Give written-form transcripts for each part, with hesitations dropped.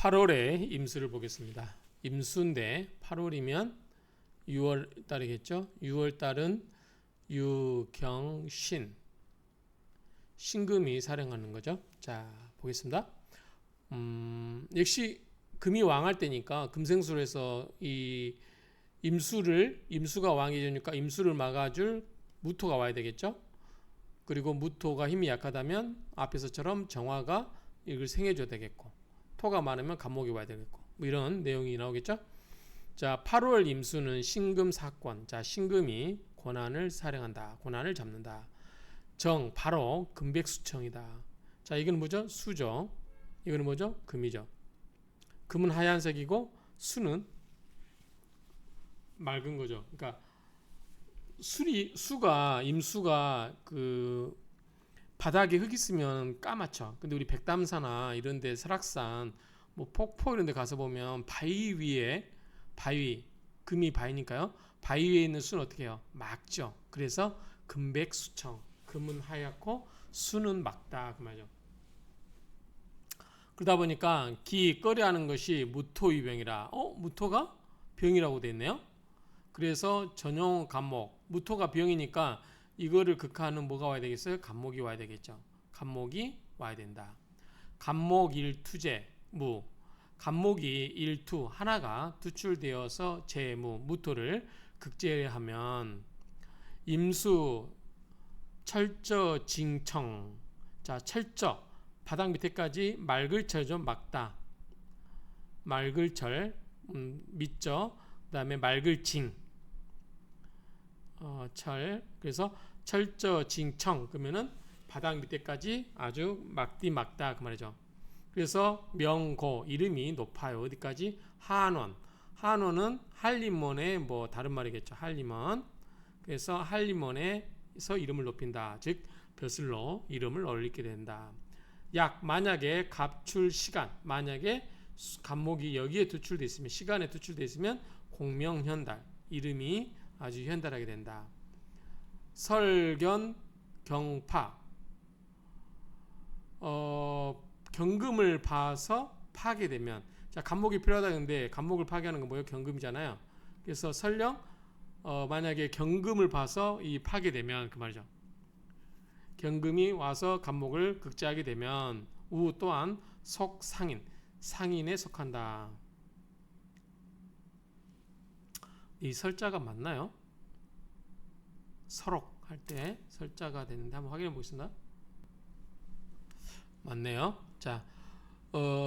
8월의 임수를 보겠습니다. 임수인데 8월이면 6월 달이겠죠. 6월 달은 유경신, 신금이 살행하는 거죠. 자, 보겠습니다. 역시 금이 왕할 때니까 금생수로 해서 이 임수가 왕이 되니까 임수를 막아줄 무토가 와야 되겠죠. 그리고 무토가 힘이 약하다면 앞에서처럼 정화가 이걸 생해줘야 되겠고, 토가 많으면 간목이 와야 되겠고, 뭐 이런 내용이 나오겠죠. 자, 8월 임수는 신금 사권. 자, 신금이 권한을 살행한다. 권한을 잡는다. 정, 바로 금백수청이다. 자, 이건 뭐죠? 수죠. 이거는 뭐죠? 금이죠. 금은 하얀색이고 수는 맑은 거죠. 그러니까 임수가 그 바닥에 흙 있으면 까맣죠. 근데 우리 백담사나 이런 데 설악산, 뭐 폭포 이런 데 가서 보면 금이 바위니까요. 바위 위에 있는 수는 어떻게 해요? 맑죠. 그래서 금백수청. 금은 하얗고 수는 맑다. 그 말이죠. 그러다 보니까 기 꺼려하는 것이 무토위병이라. 무토가 병이라고 돼 있네요. 그래서 전용 간목, 무토가 병이니까 이거를 극하는 뭐가 와야 되겠어요? 간목이 와야 되겠죠. 간목이 와야 된다. 간목 일투제 무. 간목이 일투 하나가 투출되어서 재무 무토를 극제하면 임수 철저 징청. 자, 철저 바닥 밑에까지 맑을철죠. 막다. 맑을철 밑죠. 그다음에 맑을징 철. 그래서 철저 징청 그러면은 바닥 밑에까지 아주 막다 그 말이죠. 그래서 명고 이름이 높아요. 어디까지? 한원은 한림원의 뭐 다른 말이겠죠. 한림원. 그래서 한림원에서 이름을 높인다. 즉 벼슬로 이름을 올리게 된다. 만약에 갑출 시간, 만약에 간목이 여기에 투출되어 있으면, 시간에 투출되어 있으면 공명현달, 이름이 아주 현달하게 된다. 설견 경파, 경금을 봐서 파게 되면, 자, 간목이 필요하다. 근데 간목을 파괴하는 건 뭐예요? 경금이잖아요. 그래서 설령 만약에 경금을 봐서 이 파게 되면 그 말이죠. 경금이 와서 간목을 극제하게 되면 우 또한 상인에 속한다. 이 설자가 맞나요? 설옥 할 때 설자가 되는데 한번 확인해 보겠습니다. 맞네요. 자,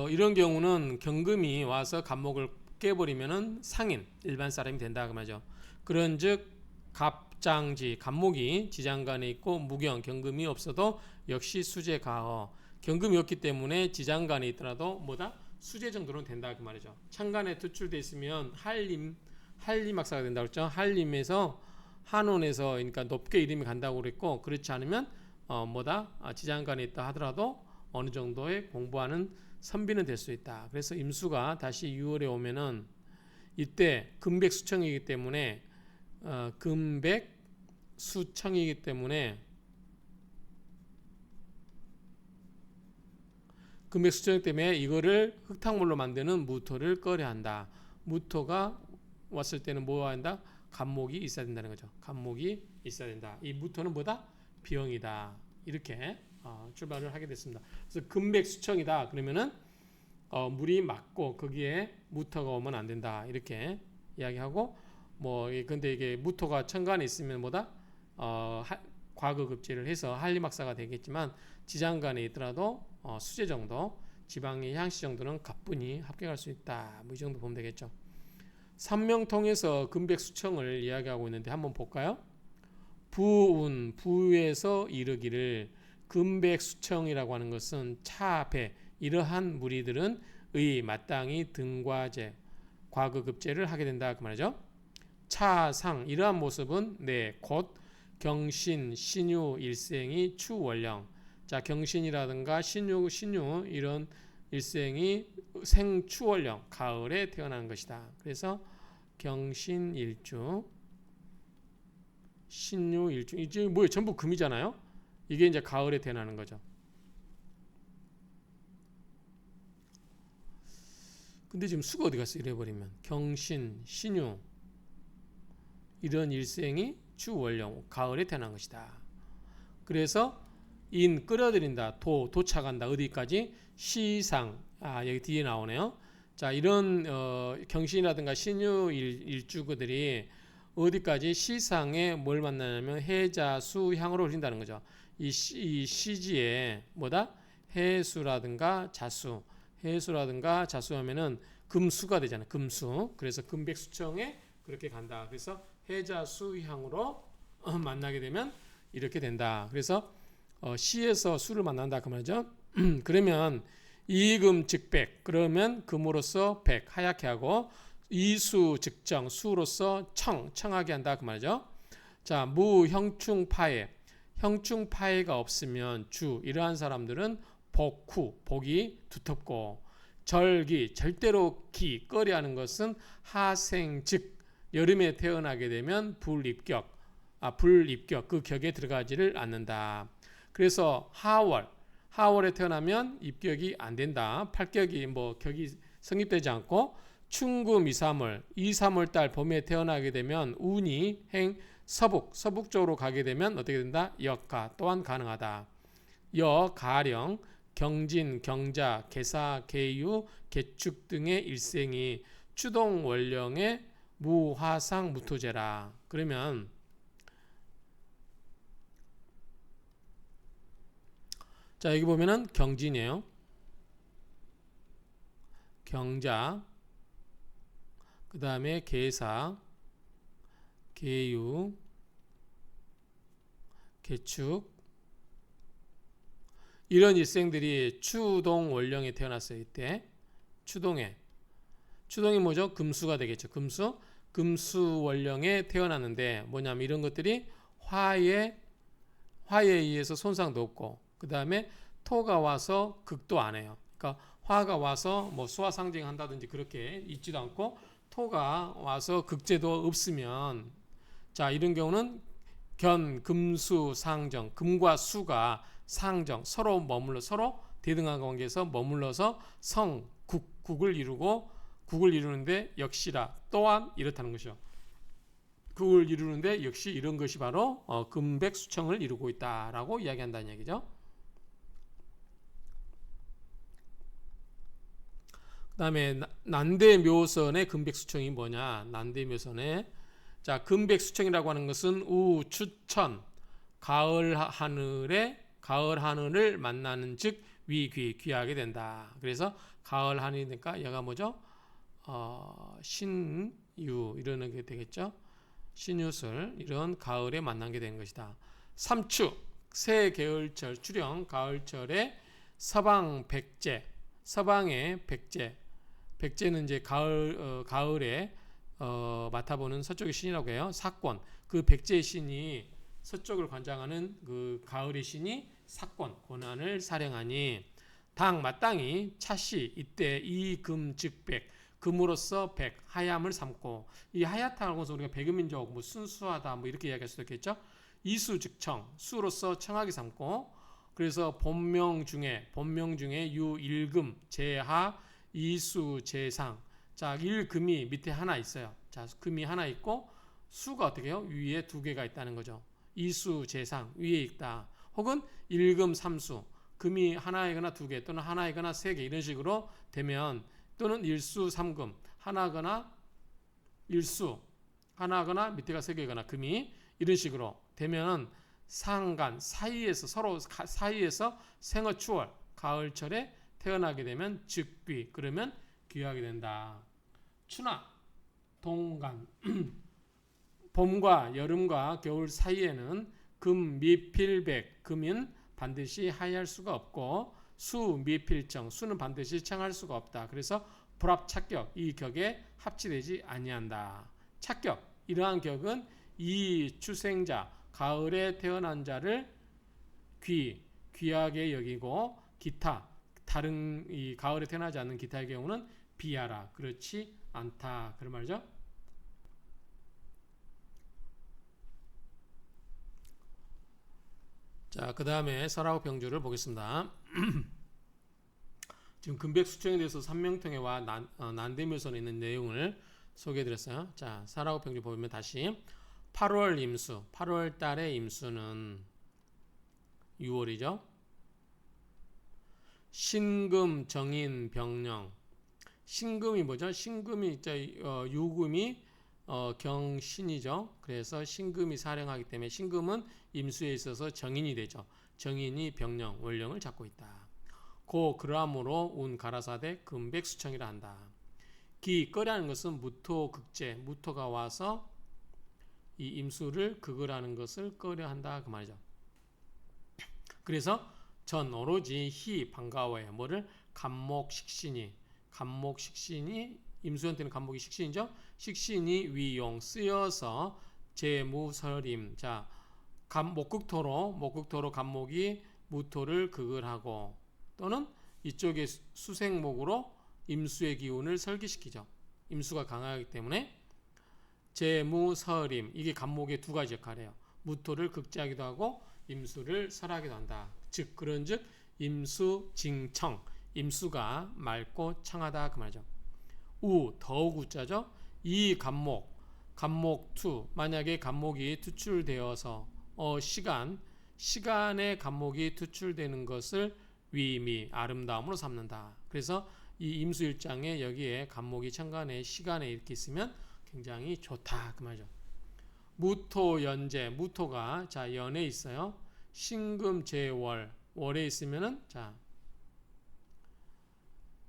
이런 경우는 경금이 와서 간목을 깨버리면은 상인, 일반 사람이 된다 그 말이죠. 그런즉 갑장지, 간목이 지장간에 있고 무경, 경금이 없어도 역시 수제 가허. 경금이 없기 때문에 지장간에 있더라도 뭐다? 수제 정도는 된다 그 말이죠. 창간에 투출돼 있으면 한림학사가 된다고 했죠. 한림에서 한원에서 그러니까 높게 이름이 간다고 그랬고, 그렇지 않으면 지장간에 있다 하더라도 어느 정도의 공부하는 선비는 될 수 있다. 그래서 임수가 다시 6월에 오면은 이때 금백수청이기 때문에 금백수청이기 때문에 이거를 흙탕물로 만드는 무토를 꺼려한다. 무토가 왔을 때는 뭐 한다? 간목이 있어야 된다는 거죠. 간목이 있어야 된다. 이 무토는 뭐다? 비형이다. 이렇게 출발을 하게 됐습니다. 그래서 금백수청이다. 그러면은 물이 맑고 거기에 무토가 오면 안 된다. 이렇게 이야기하고, 근데 이게 무토가 천간에 있으면 뭐다? 과거급제를 해서 한림학사가 되겠지만, 지장간에 있더라도 수제 정도, 지방의 향시 정도는 가뿐히 합격할 수 있다. 뭐 이 정도 보면 되겠죠. 삼명통에서 금백수청을 이야기하고 있는데 한번 볼까요? 부에서 이르기를. 금백수청이라고 하는 것은 차배, 이러한 무리들은 마땅히 등과제, 과거급제를 하게 된다 그 말이죠. 차상, 이러한 모습은 곧 경신, 신유 일생이 추원령. 자, 경신이라든가 신유 이런 일생이 생추원령, 가을에 태어난 것이다. 그래서 경신일주, 신유일주, 이제 뭐예요? 전부 금이잖아요. 이게 이제 가을에 태어나는 거죠. 근데 지금 수가 어디 갔어? 이래버리면 경신, 신유 이런 일생이 주월령 가을에 태어난 것이다. 그래서 인 끌어들인다. 도착한다. 어디까지? 시상. 여기 뒤에 나오네요. 자, 이런 경신이라든가 신유 일주들이 어디까지 시상에 뭘 만나냐면 해자, 수, 향으로 흘린다는 거죠. 이 시지에 뭐다? 해수라든가 자수. 해수라든가 자수하면은 금수가 되잖아. 금수. 그래서 금백수청에 그렇게 간다. 그래서 해자, 수, 향으로 만나게 되면 이렇게 된다. 그래서 시에서 수를 만난다 그 말이죠. 그러면 이금 즉백 그러면 금으로서 백 하얗게 하고 이수 즉정 수로서 청하게 한다 그 말이죠. 자, 무형충파해 형충파해가 없으면 주 이러한 사람들은 복후 복이 두텁고 절기 절대로 꺼려하는 것은 하생즉 여름에 태어나게 되면 불입격 그 격에 들어가지를 않는다. 그래서 하월에 태어나면 입격이 안 된다. 팔격이 격이 성립되지 않고 충금 2, 3월 달 봄에 태어나게 되면 운이 서북 쪽으로 가게 되면 어떻게 된다? 역가 또한 가능하다. 가령 경진, 경자, 계사, 계유, 계축 등의 일생이 추동 월령의 무화상 무토제라. 그러면 자, 여기 보면은 경진이에요. 경자, 그 다음에 계사, 계유, 계축 이런 일생들이 추동 월령에 태어났어요. 이때 추동이 뭐죠? 금수가 되겠죠. 금수 월령에 태어났는데 뭐냐면 이런 것들이 화에 의해서 손상도 없고 그 다음에 토가 와서 극도 안 해요. 그러니까 화가 와서 수화 상징한다든지 그렇게 있지도 않고 토가 와서 극제도 없으면 자, 이런 경우는 금수 상정 금과 수가 상정 서로 대등한 관계에서 머물러서 국을 이루는데 역시라 또한 이렇다는 것이죠. 국을 이루는데 역시 이런 것이 바로 금백수청을 이루고 있다라고 이야기한다는 얘기죠. 그 다음에 난대묘선의 금백수청이 뭐냐? 난대묘선의 자, 금백수청이라고 하는 것은 우추천 가을 하늘을 만나는 즉 귀하게 된다. 그래서 가을 하늘이니까 얘가 뭐죠? 신유 이러는 게 되겠죠. 신유술 이런 가을에 만나게 된 것이다. 삼추 새 계열철 출형 가을철에 서방의 백제는 이제 가을에 맡아보는 서쪽의 신이라고 해요. 사권 그 백제의 신이 서쪽을 관장하는 그 가을의 신이 사권 권한을 사령하니 마땅히 차시 이때 이금즉백 금으로서 백 하얌을 삼고 이 하얗다는 것은 우리가 백음민족 순수하다 이렇게 이야기할 수도 있겠죠. 이수즉청 수로서 청하게 삼고 그래서 본명 중에 유일금 제하 이수 제상 자, 일금이 밑에 하나 있어요. 자, 금이 하나 있고 수가 어떻게 해요? 위에 두 개가 있다는 거죠. 이수 제상 위에 있다. 혹은 일금 삼수 금이 하나이거나 두 개 또는 하나이거나 세 개 이런 식으로 되면 또는 일수 삼금 하나거나 일수 하나거나 밑에가 세 개거나 금이 이런 식으로 되면 상간 서로 사이에서 생어추월 가을철에 태어나게 되면 즉귀 그러면 귀하게 된다. 추나 동간 봄과 여름과 겨울 사이에는 금 미필백 금인 반드시 하야할 수가 없고 수 미필청 수는 반드시 청할 수가 없다. 그래서 불합 착격 이 격에 합치되지 아니한다. 착격 이러한 격은 이 추생자 가을에 태어난 자를 귀하게 여기고 기타 다른 이 가을에 태어나지 않는 기타의 경우는 비하라 그렇지 않다 그런 말이죠. 자, 그 다음에 설하고 병주를 보겠습니다. 지금 금백수청에 대해서 삼명통해와 난대묘선에 있는 내용을 소개해드렸어요. 자, 사라고 평지 보면 다시 8월 임수, 8월 달의 임수는 6월이죠. 신금, 정인, 병령. 신금이 뭐죠? 신금이 유금이 경신이죠. 그래서 신금이 사령하기 때문에 신금은 임수에 있어서 정인이 되죠. 정인이 병령, 월령을 잡고 있다. 그러함으로 운 가라사대 금백수청이라 한다. 기, 거라는 것은 무토극제, 무토가 와서 이 임수를 극을 것을 꺼려 한다 그 말이죠. 그래서 전 오로지 희 반가워해. 뭐를? 간목식신이 임수한테는 간목이 식신이죠. 식신이 위용 쓰여서 재무설임. 자, 목극토로 간목이 무토를 극을 하고 또는 이쪽에 수생목으로 임수의 기운을 설기시키죠. 임수가 강하기 때문에 재무설임, 이게 간목의 두 가지 역할이에요. 무토를 극제하기도 하고 임수를 설하기도 한다. 즉 그런즉 임수징청, 임수가 맑고 청하다 그 말이죠. 더욱 우자죠. 이 간목투, 만약에 간목이 투출되어서 시간에 간목이 투출되는 것을 위미, 아름다움으로 삼는다. 그래서 이 임수일장에 여기에 간목이 천간에 시간에 이렇게 있으면 굉장히 좋다 그 말이죠. 무토연재, 무토가 자 연에 있어요. 신금제월, 월에 있으면은 자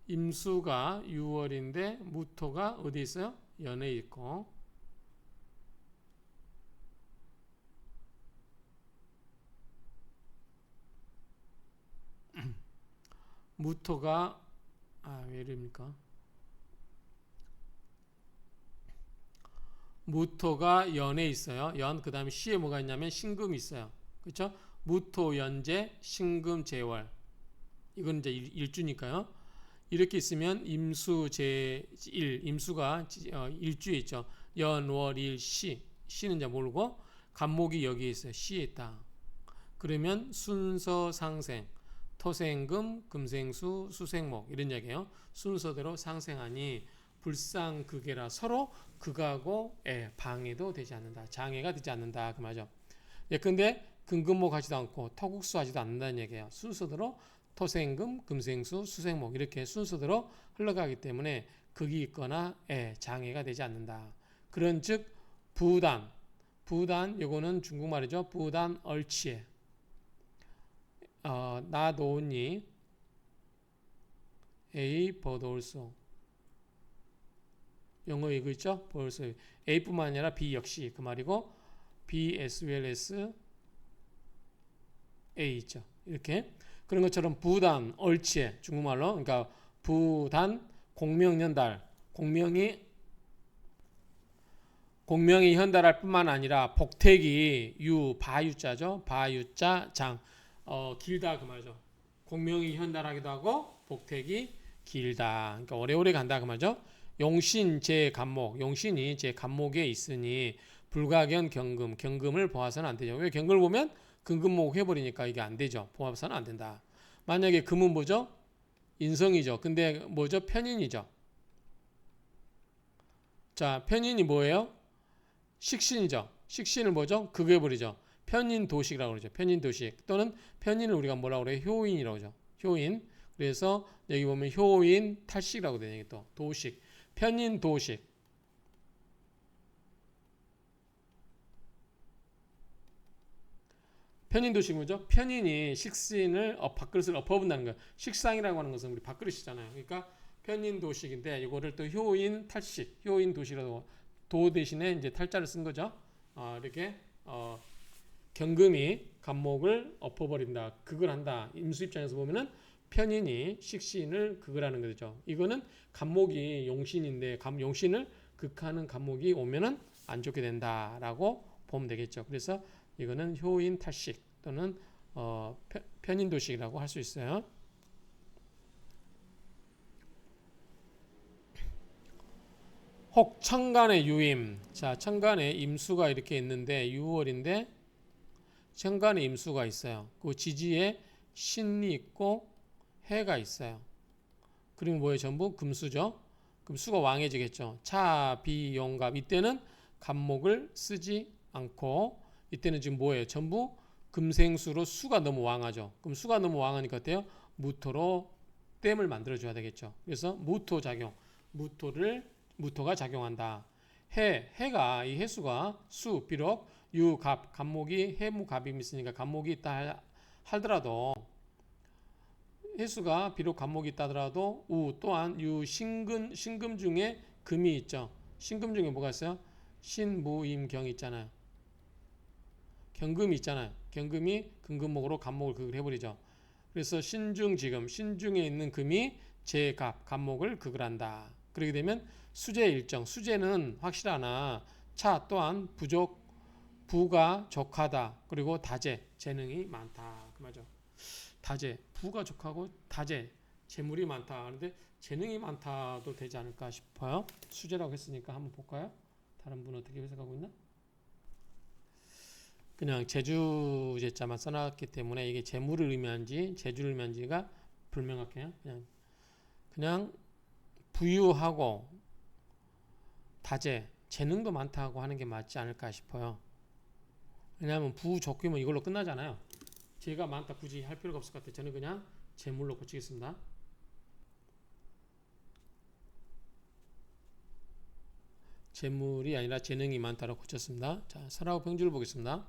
임수가 6월인데 무토가 어디 있어요? 연에 있고 무토가 왜 이럽니까? 무토가 연에 있어요. 그 다음에 시에 뭐가 있냐면 신금이 있어요. 그렇죠? 무토, 연재, 신금, 제월. 이건 이제 일주니까요. 이렇게 있으면 임수 제1, 임수가 일주에 있죠. 연, 월, 일, 시. 시는 이제 모르고 간목이 여기에 있어요. 시에 있다. 그러면 순서 상생. 토생금, 금생수, 수생목 이런 얘기예요. 순서대로 상생하니 불상극이라 서로 극하고 방해도 되지 않는다. 장애가 되지 않는다. 그 말이죠. 예컨대 금금목 하지도 않고 토국수 하지도 않는다는 얘기예요. 순서대로 토생금, 금생수, 수생목 이렇게 순서대로 흘러가기 때문에 극이 있거나 장애가 되지 않는다. 그런즉 부단 요거는 중국말이죠. 부단 얼치에 나도니 A 버돌소 영어 이거 있죠? 벌써 A뿐만 아니라 B 역시 그 말이고 B as well as A 있죠. 이렇게 그런 것처럼 부단 얼치에 중국말로 그러니까 부단 공명연달 공명이 현달할 뿐만 아니라 복택이 바유자죠. 바유자 장 길다 그 말이죠. 공명이 현달하기도 하고 복택이 길다. 그러니까 오래오래 간다 그 말이죠. 용신 제 간목, 용신이 제 간목에 있으니 불가견 경금을 보아서는 안 되죠. 왜 경금을 보면 금금목 해버리니까 이게 안 되죠. 보아서는 안 된다. 만약에 금은 뭐죠? 인성이죠. 근데 뭐죠? 편인이죠. 자, 편인이 뭐예요? 식신이죠. 식신을 뭐죠? 극해버리죠. 편인도식이라고 그러죠. 편인도식 또는 편인을 우리가 뭐라고 그래요? 효인이라고 그러죠. 효인. 그래서 여기 보면 효인 탈식이라고 되는 게 또 도식. 편인도식. 편인도식 뭐죠? 편인이 식신을 밥그릇을 엎어본다는 거예요. 식상이라고 하는 것은 우리 밥그릇이잖아요. 그러니까 편인도식인데 이거를 또 효인 탈식, 효인 도식이라고 도 대신에 이제 탈자를 쓴 거죠. 이렇게 경금이 간목을 엎어버린다, 극을 한다. 임수 입장에서 보면은 편인이 식신을 극을 하는 거죠. 이거는 간목이 용신인데 용신을 극하는 간목이 오면은 안 좋게 된다라고 보면 되겠죠. 그래서 이거는 효인 탈식 또는 편인도식이라고 할 수 있어요. 혹 천간의 유임. 자, 천간에 임수가 이렇게 있는데 6월인데 천간에 임수가 있어요. 그 지지에 신이 있고 해가 있어요. 그리고 뭐예요? 전부 금수죠. 그럼 수가 왕해지겠죠. 차, 비, 용, 갑. 이때는 갑목을 쓰지 않고 이때는 지금 뭐예요? 전부 금생수로 수가 너무 왕하죠. 그럼 수가 너무 왕하니까 어때요? 무토로 댐을 만들어줘야 되겠죠. 그래서 무토 작용, 무토가 작용한다. 해가 이 해수가 수 비록 유갑 갑목이 해무갑이 있으니까 갑목이 있다 하더라도 해수가 비록 갑목이 있다 하더라도 우 또한 유 신금 중에 금이 있죠. 신금 중에 뭐가 있어요? 신무임경 있잖아요. 경금이 있잖아요. 경금이 금금목으로 갑목을 극을 해버리죠. 그래서 신중에 있는 금이 제갑 갑목을 극을 한다. 그렇게 되면 수재 일정, 수재는 확실하나 차 또한 부가 족하다. 그리고 다재, 재능이 많다. 그 말이죠. 다재, 부가 족하고 다재, 재물이 많다. 그런데 재능이 많다도 되지 않을까 싶어요. 수재라고 했으니까 한번 볼까요? 다른 분 어떻게 해석하고 있나? 그냥 제주제자만 써놨기 때문에 이게 재물을 의미한지 제주를 의미한지가 불명확해요. 그냥 부유하고 다재, 재능도 많다고 하는 게 맞지 않을까 싶어요. 왜냐하면 부족이면 이걸로 끝나잖아요. 재가 많다 굳이 할 필요가 없을 것 같아요. 저는 그냥 재물로 고치겠습니다. 재물이 아니라 재능이 많다라고 고쳤습니다. 자, 설하고 병주를 보겠습니다.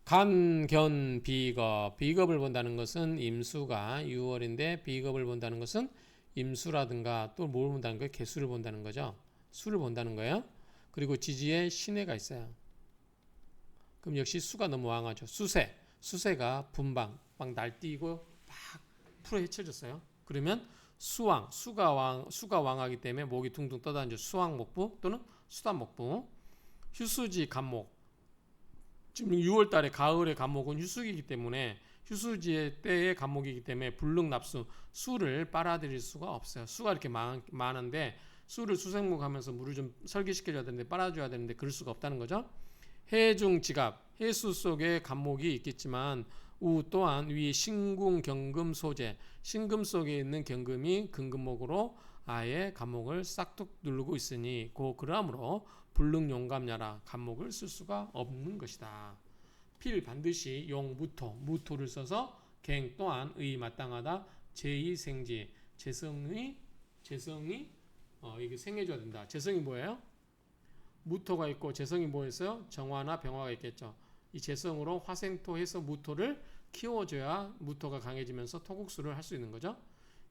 간, 견, 비겁. 비겁을 본다는 것은 임수가 6월인데 비겁을 본다는 것은 임수라든가 또 뭘 본다는 거예요? 개수를 본다는 거죠. 수를 본다는 거예요. 그리고 지지에 신해가 있어요. 그럼 역시 수가 너무 왕하죠. 수세가 분방 막 날뛰고 막 풀어 헤쳐졌어요. 그러면 수가 왕하기 때문에 목이 둥둥 떠다니죠. 수왕목부 또는 수단목부. 휴수지 갑목. 지금 6월 달에 가을의 갑목은 휴수기이기 때문에 휴수지의 때의 갑목이기 때문에 불능납수 수를 빨아들일 수가 없어요. 수가 이렇게 많은데 수를 수생목 하면서 물을 좀 설기시켜줘야 되는데 빨아줘야 되는데 그럴 수가 없다는 거죠. 해중지갑 해수 속에 갑목이 있겠지만 우 또한 위 신궁 경금 소재 신금 속에 있는 경금이 금금목으로 아예 갑목을 싹둑 누르고 있으니 그러므로 불능용감야라 갑목을 쓸 수가 없는 것이다. 필 반드시 용 무토를 써서 갱 또한 의 마땅하다. 제2생지 재성이 이게 생해줘야 된다. 재성이 뭐예요? 무토가 있고 재성이 뭐였어요? 정화나 병화가 있겠죠. 이 재성으로 화생토해서 무토를 키워줘야 무토가 강해지면서 토국수를 할 수 있는 거죠.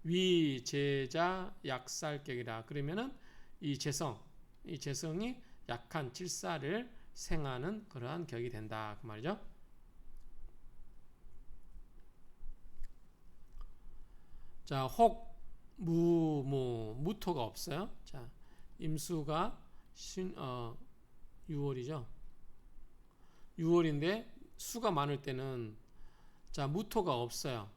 위제자 약살격이라 그러면은 이 재성이 약한 질사를 생하는 그러한 격이 된다 그 말이죠. 자, 무토가 없어요. 자, 임수가 6월이죠. 6월인데 수가 많을 때는 자 무토가 없어요.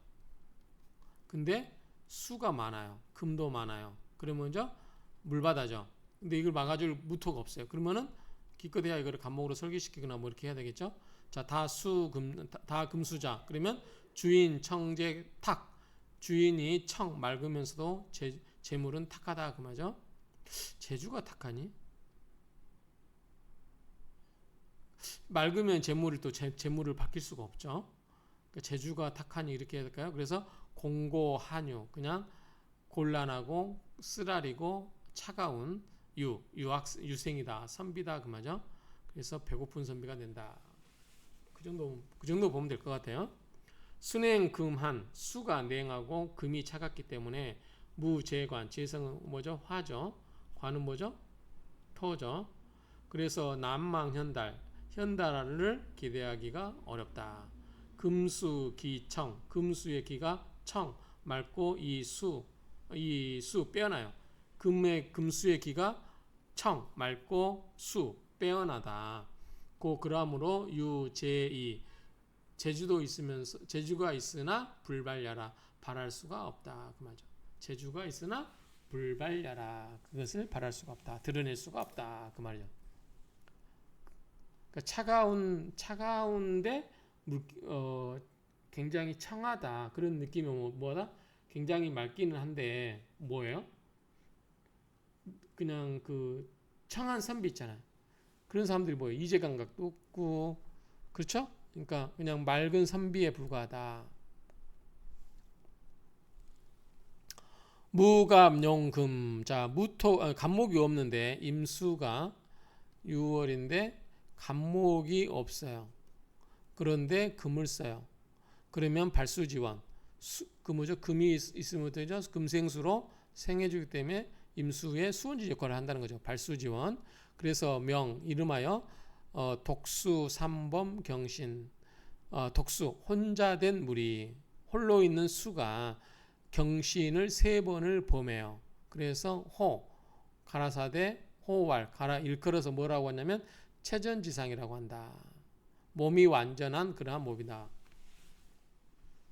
근데 수가 많아요. 금도 많아요. 그러면 먼저 물바다죠. 근데 이걸 막아줄 무토가 없어요. 그러면은 기껏해야 이거를 갑목으로 설계시키거나 뭐 이렇게 해야 되겠죠. 자, 다 금수자. 그러면 주인 청재 탁. 주인이 맑으면서도 재물은 탁하다 그 말이죠. 재주가 탁하니? 맑으면 재물을 또 재물을 바뀔 수가 없죠. 그러니까 재주가 탁하니 이렇게 해야 될까요? 그래서 공고한유 그냥 곤란하고 쓰라리고 차가운 유생이다 선비다 그 말이죠. 그래서 배고픈 선비가 된다. 그 정도 보면 될 것 같아요. 순행금한 수가 냉하고 금이 차갑기 때문에 무재관 재성은 뭐죠? 화죠. 관은 뭐죠? 토죠. 그래서 현달을 기대하기가 어렵다. 금수기청 금수의 기가 청 맑고 이수 빼어나요. 금수의 기가 청 맑고 수 빼어나다. 그러므로 유제이 재주가 있으나 불발야라 바랄 수가 없다 그 말이죠. 재주가 있으나 불발야라 그것을 바랄 수가 없다. 드러낼 수가 없다 그 말이죠. 그러니까 차가운데 굉장히 청하다 그런 느낌이 뭐다? 굉장히 맑기는 한데 뭐예요? 그냥 그 청한 선비 있잖아요. 그런 사람들이 뭐예요? 이제 감각도 없고 그렇죠? 그러니까 그냥 맑은 선비에 불과하다. 무갑용금. 자, 갑목이 없는데 임수가 6월인데 갑목이 없어요. 그런데 금을 써요. 그러면 발수지원. 그 뭐죠? 금이 있으면 되죠. 금생수로 생해주기 때문에 임수의 수원지 역할을 한다는 거죠. 발수지원. 그래서 이름하여 독수 삼범 경신. 독수 혼자 된 무리, 홀로 있는 수가 경신을 3번을 범해요. 그래서 가라사대 호왈 일컬어서 뭐라고 하냐면 체전지상이라고 한다. 몸이 완전한 그러한 몸이다.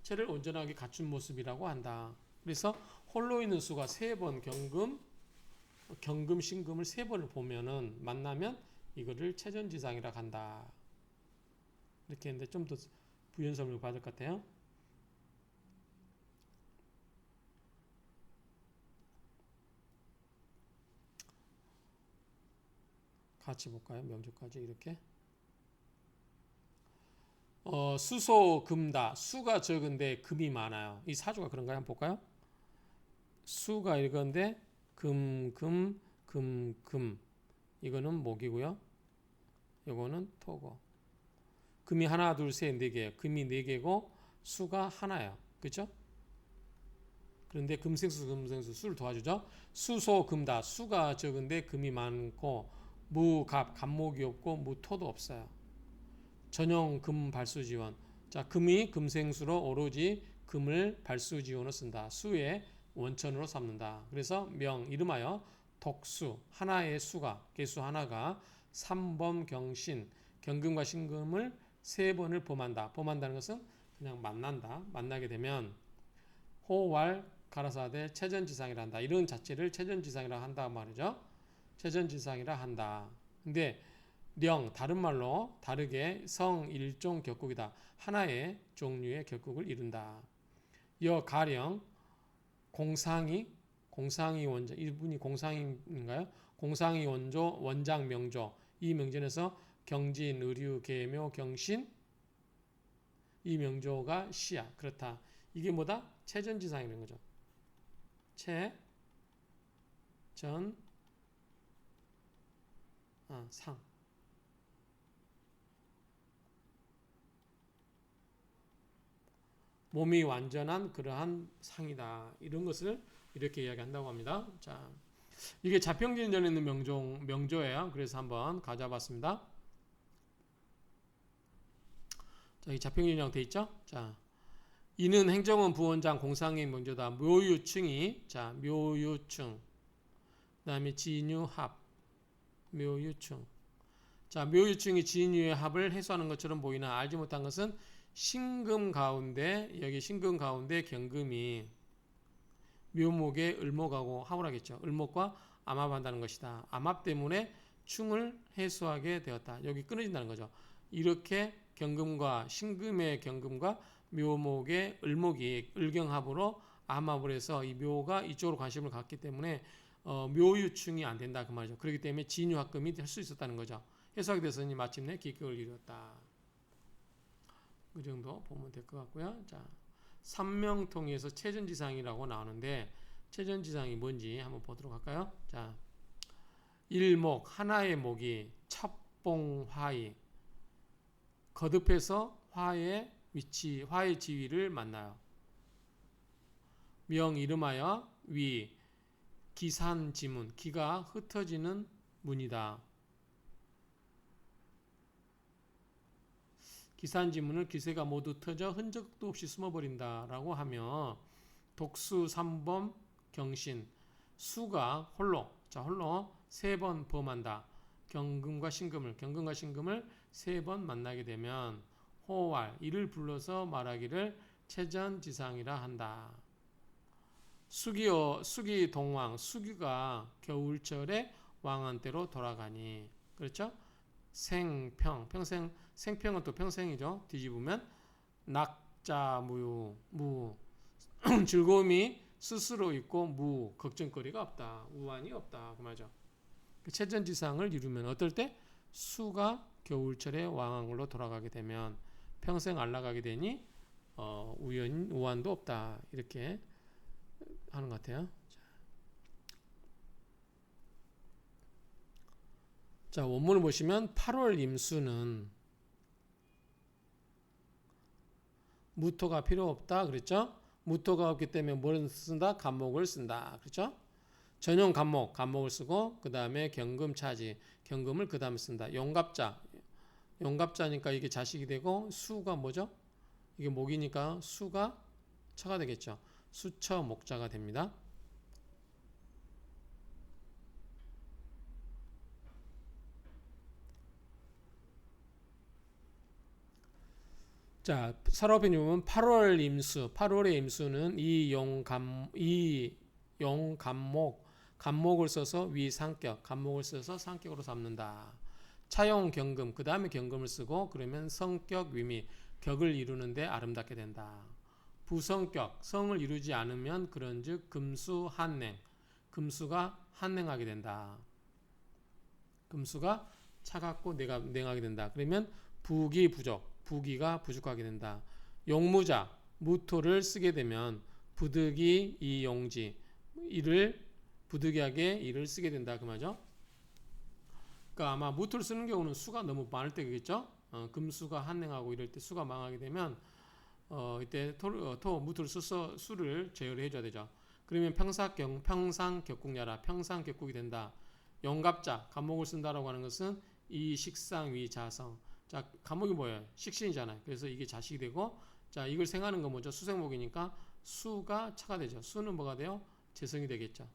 체를 온전하게 갖춘 모습이라고 한다. 그래서 홀로 있는 수가 3번 경금, 신금을 3번을 보면은 만나면 이거를 체전지상이라고 한다. 이렇게 했는데 좀 더 부연 설명 받을 것 같아요. 같이 볼까요? 명조까지 이렇게. 수소금다. 수가 적은데 금이 많아요. 이 사주가 그런가요? 한번 볼까요? 수가 이건데 금. 이거는 목이고요. 이거는 토고. 금이 하나, 둘, 셋, 네 개. 금이 네 개고 수가 하나예요. 그렇죠? 그런데 금생수 수를 도와주죠. 수소금다. 수가 적은데 금이 많고 갑목이 없고 무토도 없어요. 전용 금 발수 지원. 자, 금이 금생수로 오로지 금을 발수 지원으로 쓴다. 수의 원천으로 삼는다. 그래서 이름하여 독수. 하나의 수가, 개수 하나가 3범 경신, 경금과 신금을 3번을 범한다. 범한다는 것은 그냥 만난다. 만나게 되면 호왈 가라사대 체전지상이라 한다. 이런 자체를 체전지상이라 한다 말이죠. 체전지상이라 한다. 근데 다른 말로 다르게 성일종 격국이다. 하나의 종류의 격국을 이룬다. 가령 공상이 원자, 이분이 공상인가요? 공상이 원장 명조. 이 명전에서 경진, 의류, 계묘, 경신 이 명조가 시야. 그렇다. 이게 뭐다? 체전지상이라는 거죠. 상. 몸이 완전한 그러한 상이다. 이런 것을 이렇게 이야기한다고 합니다. 자, 이게 자평진전에 있는 명조예요. 그래서 한번 가져봤습니다. 자, 이 자평진이라고 돼 있죠? 자, 이는 행정원 부원장 공상의 명조다. 묘유층이 묘유층. 그다음에 진유합. 묘유층. 자, 묘유층이 진유의 합을 해소하는 것처럼 보이나 알지 못한 것은 신금 가운데 경금이 묘목에 을목하고 합을 하겠죠. 을목과 암합한다는 것이다. 암합 때문에 충을 해소하게 되었다. 여기 끊어진다는 거죠. 이렇게 신금의 경금과 묘목의 을목이 을경합으로 암합을 해서 이 묘가 이쪽으로 관심을 갖기 때문에 묘유충이 안 된다 그 말이죠. 그렇기 때문에 진유합금이 될 수 있었다는 거죠. 해소하게 됐으니 마침내 기격을 이뤘다. 그 정도 보면 될 것 같고요. 자, 삼명통에서 체전지상이라고 나오는데 체전지상이 뭔지 한번 보도록 할까요? 자, 일목 하나의 목이 첩봉화이 거듭해서 화의 지위를 만나요. 이름하여 기산지문 기가 흩어지는 문이다. 기산지문을 기세가 모두 터져 흔적도 없이 숨어버린다라고 하며 독수 3범 경신 수가 홀로 3번 범한다. 경금과 신금을 3번 만나게 되면 호왈 이를 불러서 말하기를 체전지상이라 한다. 수기동왕 수기가 겨울철에 왕한테로 돌아가니 그렇죠? 생평은 또 평생이죠. 뒤집으면 낙자무유 즐거움이 스스로 있고 무 걱정거리가 없다. 우환이 없다. 그 말이죠. 그 최전지상을 이루면 어떨 때 수가 겨울철에 왕왕으로 돌아가게 되면 평생 안락하게 되니 우환도 없다. 이렇게 하는 것 같아요. 자, 원문을 보시면 8월 임수는 무토가 필요 없다. 그랬죠? 무토가 없기 때문에 뭘 쓴다? 간목을 쓴다. 그렇죠? 전용 간목을 쓰고 그 다음에 경금차지, 경금을 그 다음에 쓴다. 용갑자니까 이게 자식이 되고 수가 뭐죠? 이게 목이니까 수가 처가 되겠죠. 수처 목자가 됩니다. 자, 사로변이 보면 8월 임수, 8월의 임수는 간목을 써서 위상격, 간목을 써서 상격으로 삼는다. 차용 경금, 그 다음에 경금을 쓰고 그러면 성격 위미, 격을 이루는데 아름답게 된다. 부성격, 성을 이루지 않으면 그런즉 금수 한냉, 금수가 한냉하게 된다. 금수가 차갑고 냉하게 된다. 그러면 부기 부족, 부기가 부족하게 된다. 용무자, 무토를 쓰게 되면 부득이 이용지, 부득이하게 이를 쓰게 된다. 그 말이죠. 그러니까 아마 무토를 쓰는 경우는 수가 너무 많을 때겠죠. 금수가 한냉하고 이럴 때 수가 망하게 되면 이때 무토를 써서 수를 제어를 해줘야 되죠. 그러면 평상격국야라, 평상격국이 된다. 용갑자, 간목을 쓴다라고 하는 것은 이 식상 위자성. 자, 간목이 뭐예요? 식신이잖아요. 그래서 이게 자식이 되고, 자, 이걸 생하는 건 뭐죠? 수생목이니까 수가 차가 되죠. 수는 뭐가 돼요? 재성이 되겠죠.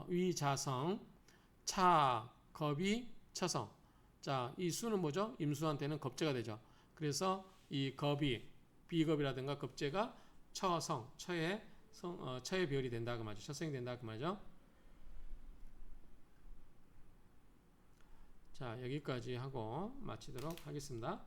위자성, 차, 겁이 처성. 자, 이 수는 뭐죠? 임수한테는 겁재가 되죠. 그래서 이 겁이 비겁이라든가 겁재가 처성, 처의 별이 된다 그 말이죠. 처성이 된다 그 말이죠. 자, 여기까지 하고 마치도록 하겠습니다.